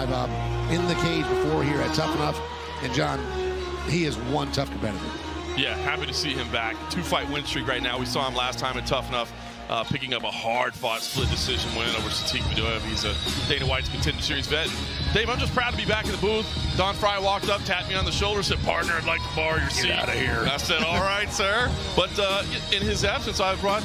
Naimov in the cage before here at Tough Enough. And John, he is one tough competitor. Yeah, happy to see him back. 2-fight win streak right now. We saw him last time at Tough Enough, picking up a hard-fought split decision win over Satiq Madoev. He's a Dana White's Contender Series vet. Dave, I'm just proud to be back in the booth. Don Fry walked up, tapped me on the shoulder, said, "Partner, I'd like to borrow your seat." Get out of here. I said, "All right, sir." But in his absence, I brought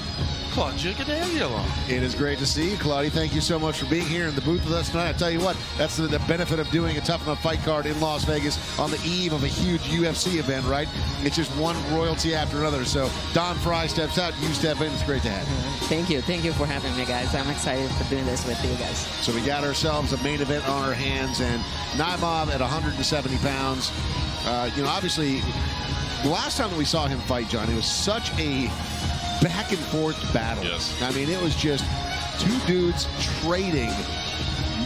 Claudia Gaddafi along. It is great to see you, Claudia. Thank you so much for being here in the booth with us tonight. I tell you what, that's the benefit of doing a Tough Enough fight card in Las Vegas on the eve of a huge UFC event, right? It's just one royalty after another. So Don Fry steps out, you step in. It's great to have you. Thank you. Thank you for having me, guys. I'm excited for doing this with you guys. So we got ourselves a main event on our hands, and Naimov at 170 pounds. Obviously, the last time that we saw him fight, John, it was such a back and forth battle. Yes. I mean, it was just two dudes trading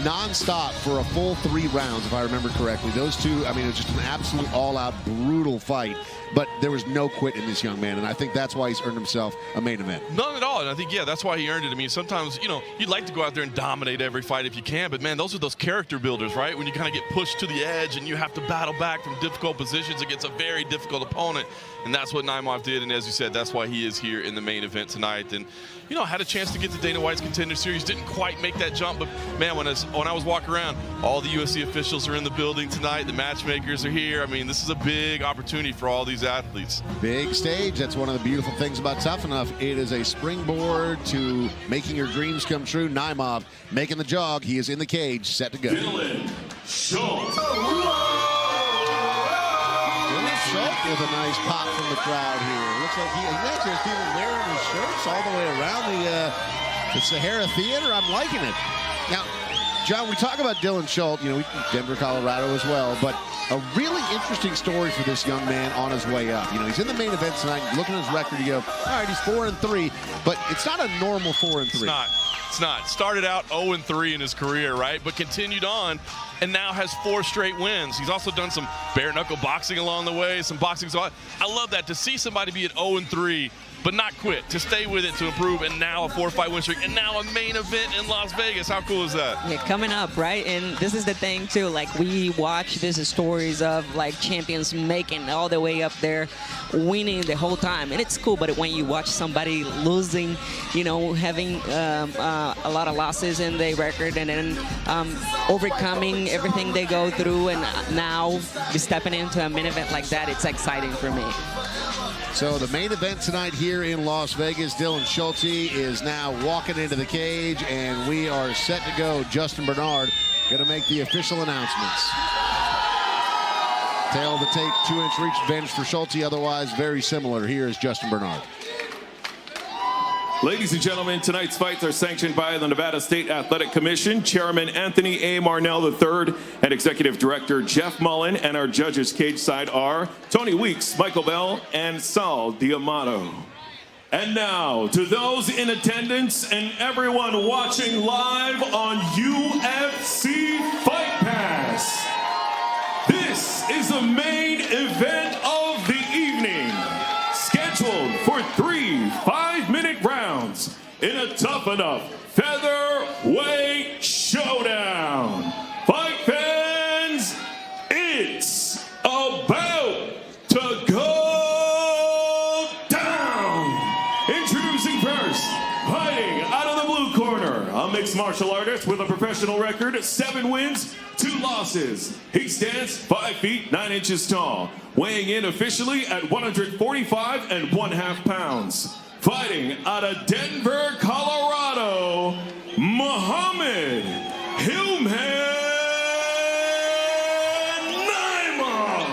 nonstop for a full 3 rounds, if I remember correctly. Those two, I mean, it was just an absolute all-out brutal fight. But there was no quit in this young man, and I think that's why he's earned himself a main event. None at all, and I think, yeah, that's why he earned it. I mean, sometimes, you'd like to go out there and dominate every fight if you can, but, man, those are those character builders, right? When you kind of get pushed to the edge and you have to battle back from difficult positions against a very difficult opponent, and that's what Naimov did, and as you said, that's why he is here in the main event tonight. And, had a chance to get to Dana White's Contender Series, didn't quite make that jump, but, man, when I was walking around, all the UFC officials are in the building tonight, the matchmakers are here. I mean, this is a big opportunity for all these athletes. Big stage. That's one of the beautiful things about Tough Enough. It is a springboard to making your dreams come true. Naimov making the jog. He is in the cage, set to go. Dylan Schultz. With a nice pop from the crowd here. Looks like he's actually feeling wearing his shirts all the way around the Sahara Theater. I'm liking it. Now, John, we talk about Dylan Schultz, Denver, Colorado as well, but a really interesting story for this young man on his way up. He's in the main event tonight. Looking at his record, you go, all right, he's 4-3, but it's not a normal 4-3. It's not. Started out 0-3 in his career, right? But continued on and now has 4 straight wins. He's also done some bare knuckle boxing along the way, some boxing. So I love that, to see somebody be at 0-3 but not quit, to stay with it, to improve, and now a 4-fight win streak, and now a main event in Las Vegas. How cool is that? Yeah, coming up, right? And this is the thing too, like, we watch these stories of like champions making all the way up there, winning the whole time, and it's cool. But when you watch somebody losing, having a lot of losses in their record, and then overcoming everything they go through, and now stepping into a main event like that, it's exciting for me. So the main event tonight here in Las Vegas, Dylan Schultz is now walking into the cage, and we are set to go. Justin Bernard going to make the official announcements. Tail of the tape, 2-inch reach advantage for Schultz, otherwise very similar. Here is Justin Bernard. Ladies and gentlemen, tonight's fights are sanctioned by the Nevada State Athletic Commission, Chairman Anthony A. Marnell III, and Executive Director Jeff Mullen, and our judges cage side are Tony Weeks, Michael Bell, and Sal Diamato. And now, to those in attendance and everyone watching live on UFC Fight Pass, this is the main event of the evening, scheduled for 3 5-minute rounds in a Tough Enough featherweight showdown. Fight fans, it's about to go down. Introducing first, fighting out of the blue corner, a mixed martial artist with a professional record, 7 wins, 2 losses. He stands 5 feet 9 inches tall, weighing in officially at 145 1/2 pounds. Fighting out of Denver, Colorado, Muhammad Hilman Naimov.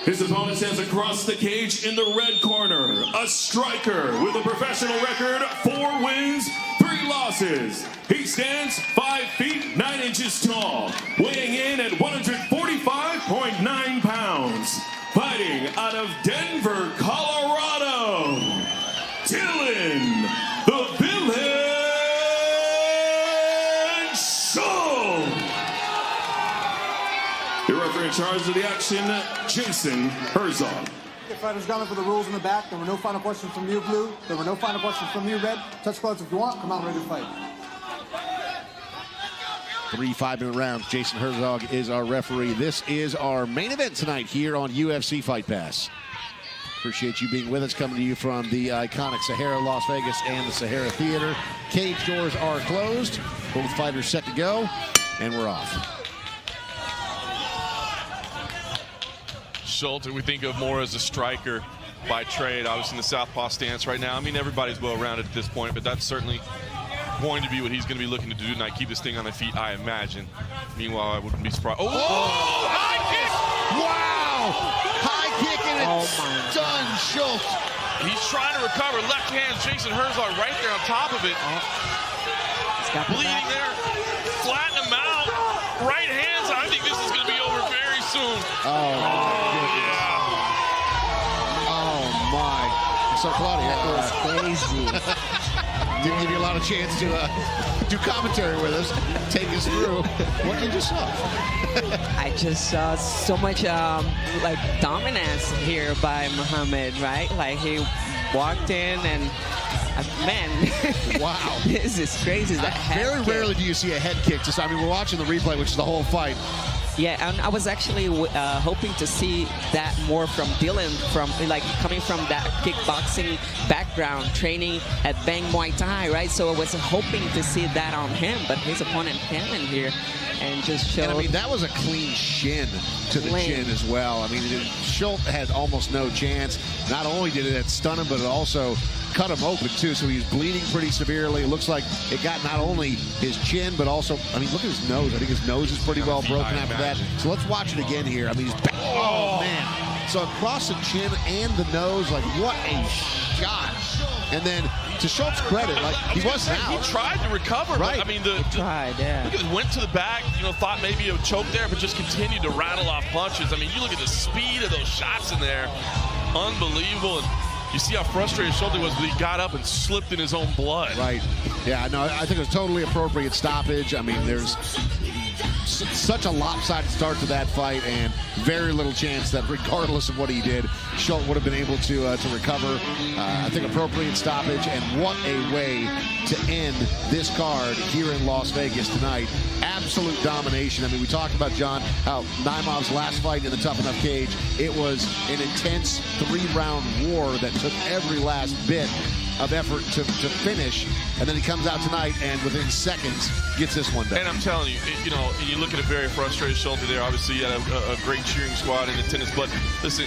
His opponent stands across the cage in the red corner, a striker with a professional record, 4 wins, 3 losses. He stands 5 feet 9 inches tall, weighing in at 145.9 pounds. Fighting out of Denver, Colorado, Dylan the Villain Schultz. Your referee in charge of the action, Jason Herzog. Fighters down for the rules in the back. There were no final questions from you, Blue. There were no final questions from you, Red. Touch gloves if you want. Come out ready to fight. 3 5-minute rounds. Jason Herzog is our referee. This is our main event tonight here on UFC Fight Pass. Appreciate you being with us, coming to you from the iconic Sahara Las Vegas and the Sahara Theater. Cage doors are closed. Both fighters set to go, and we're off. Schultz, we think of more as a striker by trade, obviously in the southpaw stance right now. I mean, everybody's well-rounded at this point, but that's certainly going to be what he's going to be looking to do tonight, keep this thing on the feet, I imagine. Meanwhile, I wouldn't be surprised. Oh, high kick! Wow! High kick, and it's done, Schultz. He's trying to recover. Left hand, Jason Herzog right there on top of it. Bleeding there. Flatten him out. Right hands. I think this is going to be over very soon. Oh, yeah. Oh, my. So, Claudia, that was crazy. Didn't give you a lot of chance to do commentary with us, take us through what you just saw. I just saw so much like dominance here by Muhammad, right? Like he walked in and man, wow, this is crazy. Very rarely do you see a head kick. Just, I mean, we're watching the replay, which is the whole fight. Yeah, and I was actually hoping to see that more from Dylan, from like coming from that kickboxing background, training at Bang Muay Thai, right? So I was hoping to see that on him, but his opponent came in here and just showed. And I mean, that was a clean shin to the chin as well. I mean, Schultz had almost no chance. Not only did it stun him, but it also cut him open too, so he's bleeding pretty severely. It looks like it got not only his chin, but also, I mean, look at his nose. I think his nose is pretty well broken after that. So let's watch it again here. I mean, oh man. So across the chin and the nose, like what a shot. And then to Schultz's credit, like he wasn't out. He tried to recover, right? But, I mean, he tried, yeah. Look at it, went to the back, you know, thought maybe it would choke there, but just continued to rattle off punches. I mean, you look at the speed of those shots in there, unbelievable. And you see how frustrated Schultz was when he got up and slipped in his own blood. Right. Yeah, no, I think it was totally appropriate stoppage. I mean, there's such a lopsided start to that fight, and very little chance that regardless of what he did, Schultz would have been able to recover. I think appropriate stoppage, and what a way to end this card here in Las Vegas tonight. Absolute domination. I mean, we talked about, John, how Naimov's last fight in the Tough Enough cage, it was an intense 3-round war that took every last bit of effort to finish, and then he comes out tonight and within seconds gets this one done. And I'm telling you, you know, you look at a very frustrated Schultz there. Obviously, he had a great cheering squad in attendance, but listen,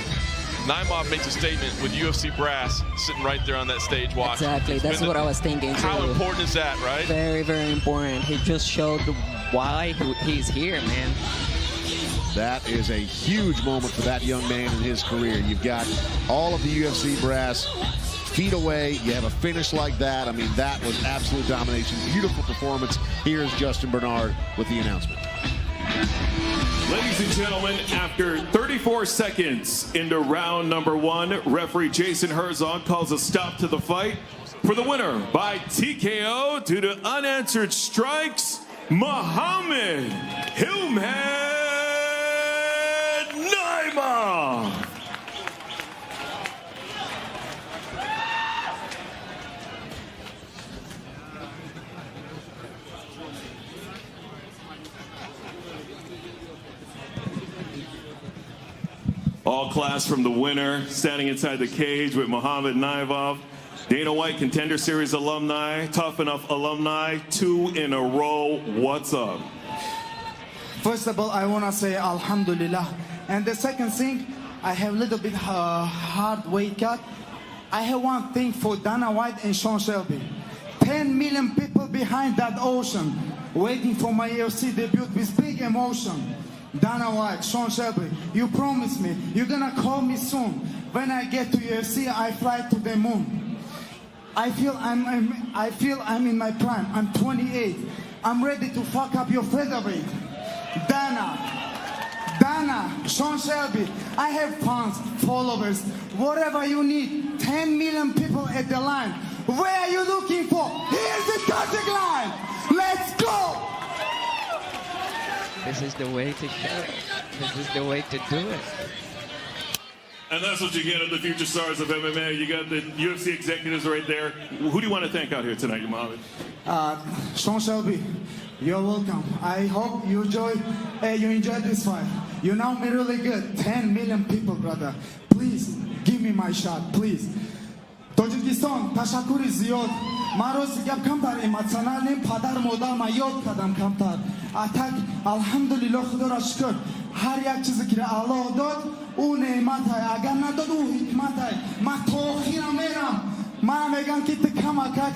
Naimov makes a statement with UFC brass sitting right there on that stage watching. Exactly, that's what I was thinking too. How important is that, right? Very, very important. He just showed why he's here, man. That is a huge moment for that young man in his career. You've got all of the UFC brass feet away. You have a finish like that. I mean, that was absolute domination. Beautiful performance. Here's Justin Bernard with the announcement. Ladies and gentlemen, after 34 seconds into round number 1, referee Jason Herzog calls a stop to the fight. For the winner by TKO due to unanswered strikes, Muhammad Hilmed Naimov. All class from the winner, standing inside the cage with Muhammad Naimov. Dana White Contender Series alumni, Tough Enough alumni, 2 in a row. What's up? First of all, I want to say Alhamdulillah. And the second thing, I have a little bit hard weight cut. I have one thing for Dana White and Sean Shelby. 10 million people behind that ocean, waiting for my UFC debut with big emotion. Dana White, Sean Shelby, you promised me you're gonna call me soon. When I get to UFC, I fly to the moon. I feel I'm in my prime. I'm 28. I'm ready to fuck up your featherweight. Dana, Sean Shelby, I have fans, followers, whatever you need. 10 million people at the line. Where are you looking for? Here's the cutting line. Let's go. This is the way to show it. This is the way to do it. And that's what you get at the future stars of MMA. You got the UFC executives right there. Who do you want to thank out here tonight, Muhammad? Sean Shelby, You're welcome. I hope you enjoy this fight. You know me really good. 10 million people, brother. Please give me my shot, please. Tojikistan, tashakuri ziyod. Maros gap kamtar emotionalnim padar modar ma yod kadam kamtar. Atak alhamdulillah khuda ra shukr. Har yak chizi ki Allah dod u ne'mat hai. Agar nadod u hikmat hai. Ma tokhira meram. Man megan ki kamakak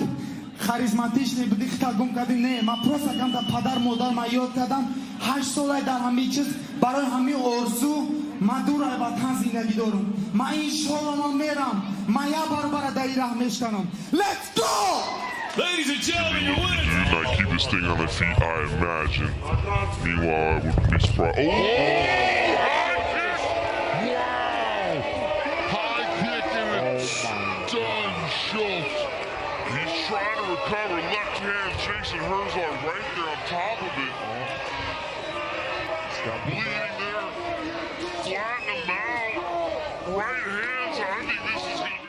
خاریزماتیش نبودی خالگم کردیم نه ما پروسا کم تا پدر مادر ما یاد کردم 8 سال در همه چیز برای همه آرزو ما دور از وطن زندگی دارم ما این شغل میرم ما یا بار در این راه میشکنم. Let's go! Ladies and gentlemen, your winner. Not keep this thing on the feet, I imagine. Meanwhile, I wouldn't be surprised. Oh! High kick! Wow! High kick and it's done, Schultz. He's trying to recover. Left hand, Jason Herzog right there on top of it. Bleeding there. Flatten him out. Right hands. I think this is going to be